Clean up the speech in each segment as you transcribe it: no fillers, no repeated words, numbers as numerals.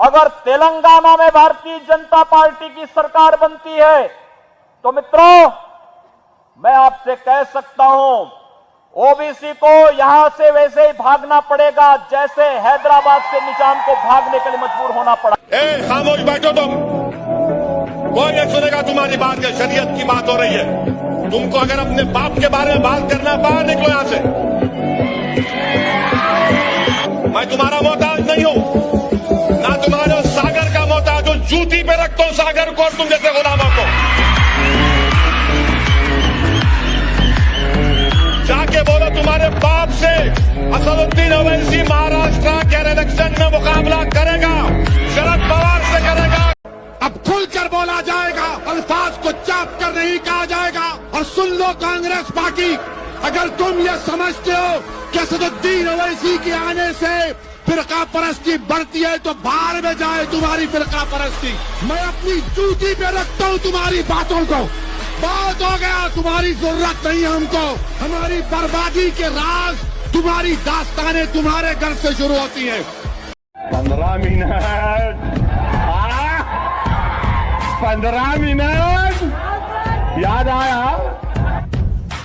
अगर तेलंगाना में भारतीय जनता पार्टी की सरकार बनती है तो मित्रों, मैं आपसे कह सकता हूं, ओबीसी को यहां से वैसे ही भागना पड़ेगा जैसे हैदराबाद से निजाम को भागने के लिए मजबूर होना पड़ा। खामोश बैठो तुम, कोई नहीं सुनेगा तुम्हारी बात। है शरीयत की बात हो रही है। तुमको अगर अपने बाप के बारे में बात करना, बाहर निकलो यहां से। मैं तुम्हारा मोहताज नहीं हूं, ना तुम्हारे सागर का मोहताज हूं। जूती पे रखता हूं सागर को और तुम जैसे गुलामों को। जाके बोलो तुम्हारे बाप से, असदुद्दीन ओवैसी महाराष्ट्र के इलेक्शन में मुकाबला करेगा, शरद पवार से करेगा। अब खुलकर बोला जाएगा, अल्फाज को चाप कर नहीं कहा जाएगा। और सुन लो कांग्रेस पार्टी, अगर तुम ये समझते हो कि असदुद्दीन ओवैसी के आने से फिरका परस्ती बढ़ती है तो बाहर में जाए तुम्हारी फिरका परस्ती। मैं अपनी जूती पे रखता हूँ तुम्हारी बातों को। बहुत हो गया, तुम्हारी जरूरत नहीं है हमको। हमारी बर्बादी के राज, तुम्हारी दास्तानें तुम्हारे घर से शुरू होती है। 15 मिनट याद आया।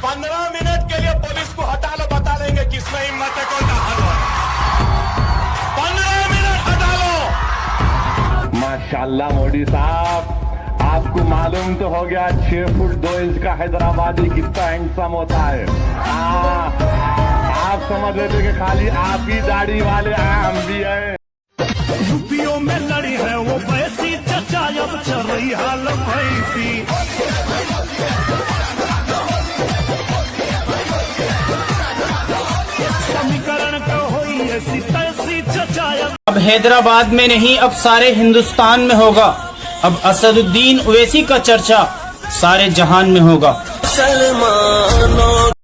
15 मिनट के लिए पुलिस को हटा लो, बता देंगे किसमें हिम्मत है, कौन सा हल है। 15 मिनट हटा लो। माशाल्लाह मोदी साहब, आपको मालूम तो हो गया 6 फुट 2 इंच का हैदराबादी कितना हैंडसम होता है। आप समझ लेते कि खाली आप ही दाढ़ी वाले हैं, हम भी हैं। यूपीओ में लड़ी है वो वैसी, चचा अब चल रही हाल वैसी। समीकरण का होई ऐसी तैसी, चचा अब हैदराबाद में नहीं, अब सारे हिंदुस्तान में होगा। अब असदुद्दीन ओवैसी का चर्चा सारे जहान में होगा।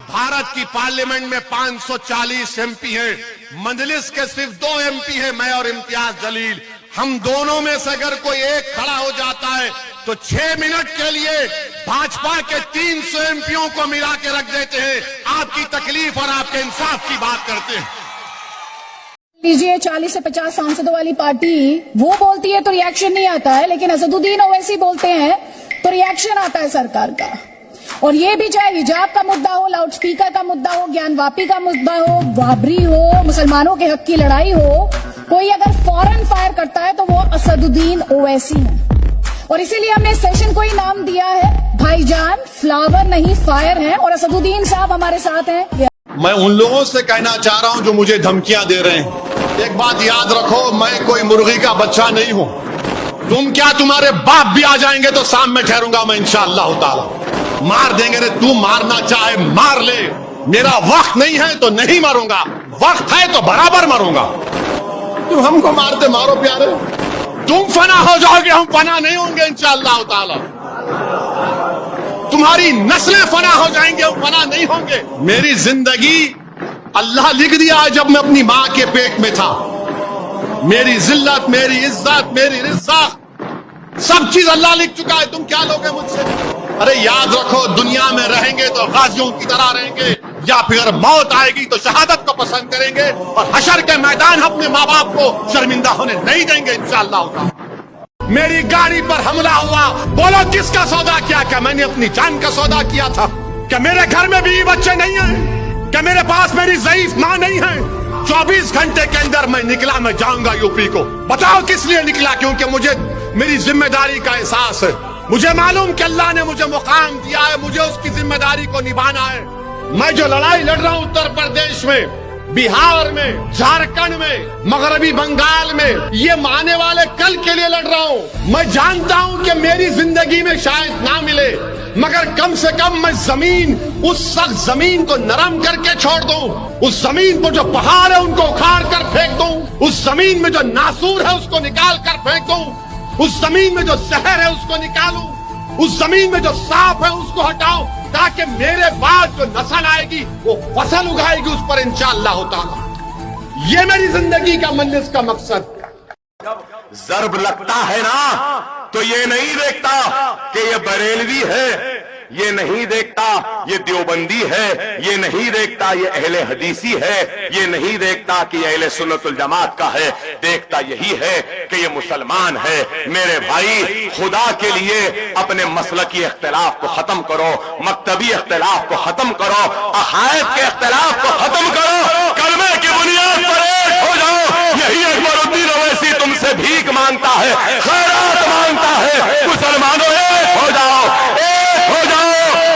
भारत की पार्लियामेंट में 540 एमपी हैं, मजलिस के सिर्फ 2 एमपी हैं, मैं और इम्तियाज जलील। हम दोनों में से अगर कोई एक खड़ा हो जाता है तो 6 मिनट के लिए भाजपा के 300 एमपीओं को मिला के रख देते हैं। आपकी तकलीफ और आपके इंसाफ की बात करते हैं। लीजिए 40 से 50 सांसदों वाली पार्टी वो बोलती है तो रिएक्शन नहीं आता है, लेकिन असदुद्दीन ओवैसी बोलते हैं तो रिएक्शन आता है सरकार का। और ये भी चाहे हिजाब का मुद्दा हो, लाउडस्पीकर का मुद्दा हो, ज्ञानवापी का मुद्दा हो, बाबरी हो, मुसलमानों के हक की लड़ाई हो, कोई अगर फौरन फायर करता है तो वो असदुद्दीन ओवैसी है। और इसीलिए हमने इस सेशन को ही नाम दिया है भाईजान फ्लावर नहीं फायर है, और असदुद्दीन साहब हमारे साथ हैं। मैं उन लोगों से कहना चाह रहा हूं जो मुझे धमकियां दे रहे हैं, एक बात याद रखो, मैं कोई मुर्गी का बच्चा नहीं हूं। तुम क्या, तुम्हारे बाप भी आ जाएंगे तो सामने ठहरूंगा मैं इंशाअल्लाह ताला। मार देंगे रे, तू मारना चाहे मार ले, मेरा वक्त नहीं है तो नहीं मारूंगा, वक्त है तो बराबर मारूंगा। तुम हमको मारते मारो प्यारे, तुम फना हो जाओगे, हम फना नहीं होंगे इंशाअल्लाह ताला। तुम्हारी नस्लें फना हो जाएंगे, हम फना नहीं होंगे। मेरी जिंदगी अल्लाह लिख दिया है जब मैं अपनी मां के पेट में था। मेरी जिल्लत, मेरी इज्जत, मेरी रिज़्क़, सब चीज अल्लाह लिख चुका है। तुम क्या लोगे मुझसे? अरे याद रखो, दुनिया में रहेंगे तो गाजियों की तरह रहेंगे, या फिर मौत आएगी तो शहादत को पसंद करेंगे, और हशर के मैदान अपने माँ बाप को शर्मिंदा होने नहीं देंगे इंशाअल्लाह। मेरी गाड़ी पर हमला हुआ, बोलो किसका सौदा किया? क्या मैंने अपनी जान का सौदा किया था? क्या मेरे घर में भी बच्चे नहीं हैं? क्या मेरे पास मेरी ज़ईफ मां नहीं है? 24 घंटे के अंदर मैं निकला, मैं जाऊंगा यूपी को। बताओ किस लिए निकला? क्योंकि मुझे मेरी जिम्मेदारी का एहसास है। मुझे मालूम कि अल्लाह ने मुझे मुकाम दिया है, मुझे उसकी जिम्मेदारी को निभाना है। मैं जो लड़ाई लड़ रहा हूं उत्तर प्रदेश में, बिहार में, झारखंड में, मगरबी बंगाल में, ये आने वाले कल के लिए लड़ रहा हूं। मैं जानता हूं कि मेरी जिंदगी में शायद ना मिले, मगर कम से कम मैं जमीन, उस सख्त जमीन को नरम करके छोड़ दूं। उस जमीन पर जो पहाड़ है उनको उखाड़ कर फेंक दूं। उस जमीन में जो नासूर है उसको निकाल कर फेंक दूं। उस जमीन में जो जहर है उसको निकालूं। उस जमीन में जो सांप है उसको हटाओ, ताकि मेरे बाद जो नस्ल आएगी वो फसल उगाएगी उस पर इंशाअल्लाह ताला। ये मेरी जिंदगी का मजलिस का मकसद। जर्ब लगता है ना तो ये नहीं देखता कि ये बरेलवी है, ये नहीं देखता ये देवबंदी है, ये नहीं देखता ये अहले हदीसी है, ये नहीं देखता कि ये अहले सुन्नतुल जमात का है, देखता यही है कि ये मुसलमान है। मेरे भाई, खुदा के लिए अपने मसलकी इख्तिलाफ को खत्म करो, मकतबी इख्तिलाफ को खत्म करो, अकायद के इख्तिलाफ को खत्म करो, कलमे की बुनियाद पर एक हो जाओ। यही अकबरुद्दीन ओवैसी तुमसे भीख मांगता है, खैरात मांगता है। मुसलमानों एक हो जाओ, एक हो जाओ,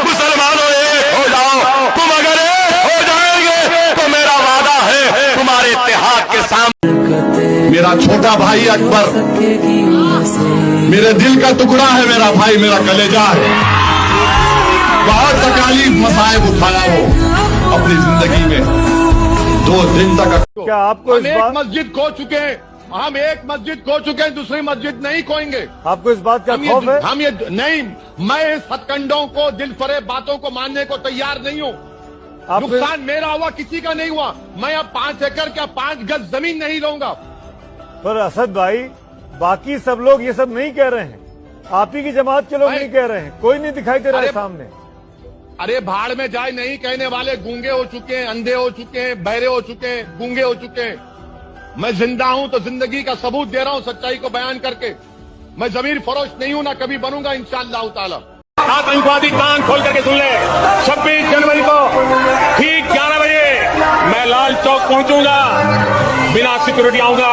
मुसलमानों एक हो जाओ। तुम अगर एक हो जाएंगे तो मेरा वादा है तुम्हारे इत्तेहाद के सामने। मेरा छोटा भाई अकबर मेरे दिल का टुकड़ा है, मेरा भाई, मेरा कलेजा है। बहुत तकालीफ मसाइब उठाया वो अपनी जिंदगी में। 2 दिन तक क्या आपको एक मस्जिद खो चुके हैं, हम एक मस्जिद खो चुके हैं, दूसरी मस्जिद नहीं खोएंगे। आपको इस बात का खौफ है? हम ये नहीं, मैं इस हथकंडों को, दिल फरेब बातों को मानने को तैयार नहीं हूँ। नुकसान मेरा हुआ, किसी का नहीं हुआ। मैं अब 5 एकड़ क्या 5 गज जमीन नहीं लूंगा। पर असद भाई, बाकी सब लोग ये सब नहीं कह रहे हैं, आप ही की जमात के लोग नहीं कह रहे हैं, कोई नहीं दिखाई दे रहा है सामने। अरे भाड़ में जाए, नहीं कहने वाले गूंगे हो चुके हैं, अंधे हो चुके हैं, बहरे हो चुके हैं, गूंगे हो चुके हैं। मैं जिंदा हूं तो जिंदगी का सबूत दे रहा हूं, सच्चाई को बयान करके। मैं जमीर फरोश नहीं हूं, ना कभी बनूंगा इंशाअल्लाह ताला। आतंकवादी कान खोल करके सुन ले, 26 जनवरी को ठीक 11 बजे मैं लाल चौक पहुंचूंगा, बिना सिक्योरिटी आऊंगा,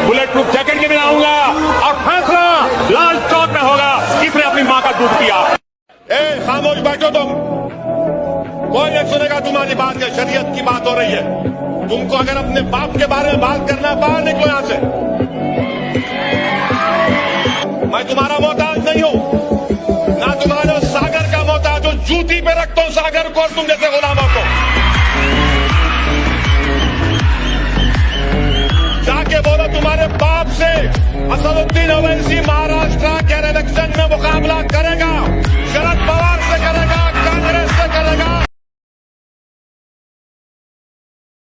बुलेट प्रूफ जैकेट के बिना आऊंगा, और फैसला लाल चौक में होगा किसने अपनी मां का दूध पिया। खामोश बैठो तुम, कोई नहीं सुनेगा तुम्हारी बात। है शरीयत की बात हो रही है, तुमको अगर अपने बाप के बारे में बात करना, बाहर निकलो यहां से। मैं तुम्हारा मोहताज नहीं हूं, ना तुम्हारे सागर का मोहताज हूं। जूती पे रखता हूं सागर को और तुम जैसे गुलामों को। जाके बोलो तुम्हारे बाप से असदुद्दीन ओवैसी मार